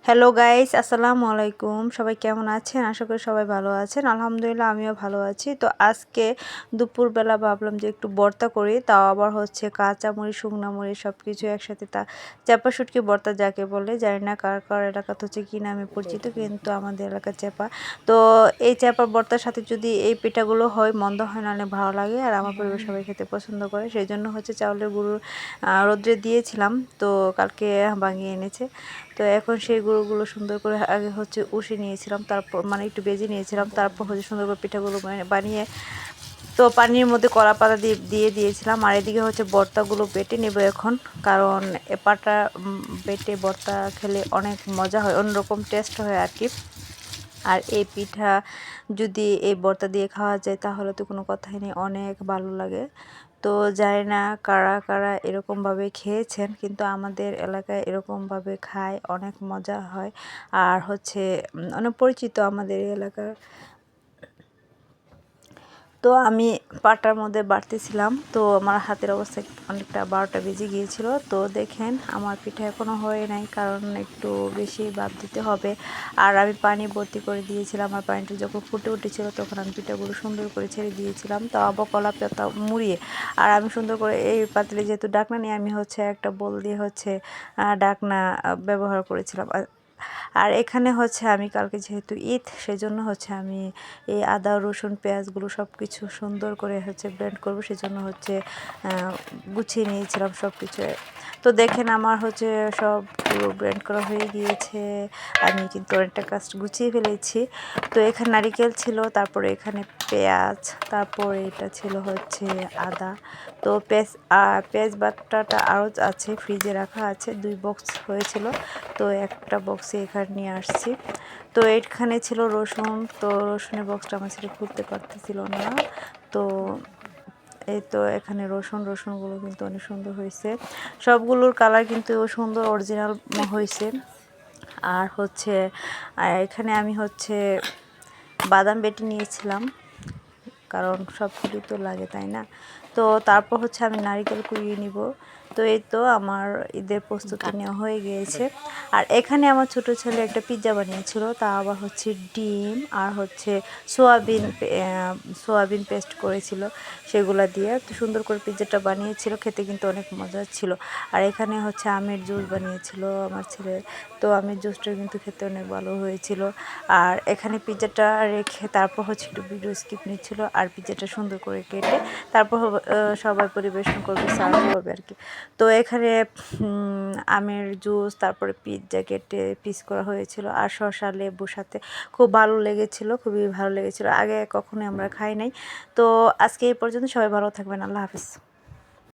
Hello guys, আসসালামু আলাইকুম। সবাই কেমন আছেন? আশা করি সবাই ভালো আছেন। আলহামদুলিল্লাহ আমিও ভালো আছি। তো আজকে দুপুরবেলা ভাবলাম যে একটু ভর্তা করি, তাও আবার হচ্ছে কাঁচামরিচ, শুকনা মরিচ সব কিছু একসাথে। চাপা শুটকি ভর্তা যাকে বলে, জানি না কার কার এলাকাতে হচ্ছে কী নামে পরিচিত, কিন্তু আমাদের এলাকার চাপা। তো এই চাপা ভর্তার সাথে যদি এই পিঠাগুলো হয় মন্দ হয় না, অনেক ভালো লাগে। আর আমার পরিবার সবাই খেতে পছন্দ করে, সেই জন্য হচ্ছে চাউলের গুঁড়ো রোদ্রে দিয়েছিলাম, তো কালকে ভাঙিয়ে এনেছে। তো এখন সেই গুঁড়োগুলো সুন্দর করে আগে হচ্ছে উষে নিয়েছিলাম, তারপর মানে একটু বেজে নিয়েছিলাম, তারপর হচ্ছে সুন্দর করে পিঠাগুলো বানিয়ে তো পানির মধ্যে কলা পাতা দিয়ে দিয়েছিলাম। আর এদিকে হচ্ছে ভর্তাগুলো বেটে নেব এখন, কারণ এপাটা বেটে ভর্তা খেলে অনেক মজা হয়, অন্যরকম টেস্ট হয় আর কি। আর এই পিঠা যদি এই ভর্তা দিয়ে খাওয়া যায় তাহলে তো কোনো কথাই নেই, অনেক ভালো লাগে। তো জানি না কারা কারা এরকমভাবে খেয়েছেন, কিন্তু আমাদের এলাকায় এরকমভাবে খায়, অনেক মজা হয়। আর হচ্ছে অনেক পরিচিত আমাদের এলাকার। তো আমি পাটার মধ্যে বাড়তেছিলাম, তো আমার হাতের অবস্থা অনেকটা 12টা বেজে গিয়েছিল। তো দেখেন আমার পিঠা এখনও হয় নাই, কারণ একটু বেশি ভাপ দিতে হবে। আর আমি পানি ভর্তি করে দিয়েছিলাম, আর পানিটা যখন ফুটে উঠেছিল তখন আমি পিঠাগুলো সুন্দর করে ছেড়ে দিয়েছিলাম, তাও আবার কলা পাতা মুড়িয়ে। আর আমি সুন্দর করে এই পাতিলে যেহেতু ডাকনা নিয়ে, আমি হচ্ছে একটা বোল দিয়ে হচ্ছে ডাকনা ব্যবহার করেছিলাম। আর এখানে হচ্ছে আমি কালকে যেহেতু ঈদ, সেজন্য হচ্ছে আমি এই আদা রসুন পেঁয়াজগুলো সব কিছু সুন্দর করে হচ্ছে ব্লেন্ড করবো, সেজন্য হচ্ছে গুছিয়ে নিয়েছিলাম সব কিছু। তো দেখেন আমার হচ্ছে সবগুলো ব্লেন্ড করা হয়ে গিয়েছে, আমি কিন্তু অনেকটা কাজ গুছিয়ে ফেলেছি। তো এখানে নারিকেল ছিল, তারপরে এখানে পেঁয়াজ, তারপরে এটা ছিল হচ্ছে আদা। তো পেঁয়াজ বাটাটা আরও আছে, ফ্রিজে রাখা আছে, 2 বক্স হয়েছিল, তো একটা বক্সে এখানে নিয়ে আসছি। তো এখানে ছিল রসুন, তো রসুনের বক্সটা আমার ছেলে খুলতে পারতেছিল না। তো এই তো এখানে রসুনগুলো কিন্তু অনেক সুন্দর হয়েছে, সবগুলোর কালার কিন্তু সুন্দর অরিজিনাল হয়েছে। আর হচ্ছে এখানে আমি হচ্ছে বাদাম বেটে নিয়েছিলাম, কারণ সব কিছুই তো লাগে, তাই না? তো তারপর হচ্ছে আমি নারকেল কুড়িয়ে নিব। তো এই তো আমার ঈদের প্রস্তুতি নেওয়া হয়ে গিয়েছে। আর এখানে আমার ছোট ছেলে একটা পিৎজা বানিয়েছিল, তা আবার হচ্ছে ডিম আর হচ্ছে সোয়াবিন পেস্ট করেছিল, সেগুলো দিয়ে তো সুন্দর করে পিৎজাটা বানিয়েছিল, খেতে কিন্তু অনেক মজা ছিল। আর এখানে হচ্ছে আমের জুস বানিয়েছিল আমার ছেলে, তো আমের জুসটা কিন্তু খেতে অনেক ভালো হয়েছিল। আর এখানে পিৎজাটা রেখে তারপর হচ্ছে একটু ভিডিও স্কিপ নিচ্ছিল, আর পিৎজাটা সুন্দর করে কেটে তারপর সবাই পরিবেশন করবে, সার্ভ করবে আর কি। তো এখানে আমের জুস, তারপরে পিৎজা কেটে পিস করা হয়েছিল, আর শসা লেবুর সাথে খুব ভালো লেগেছিল, খুবই ভালো লেগেছিল। আগে কখনোই আমরা খাই নাই। তো আজকে এই পর্যন্ত, সবাই ভালো থাকবেন, আল্লাহ হাফিজ।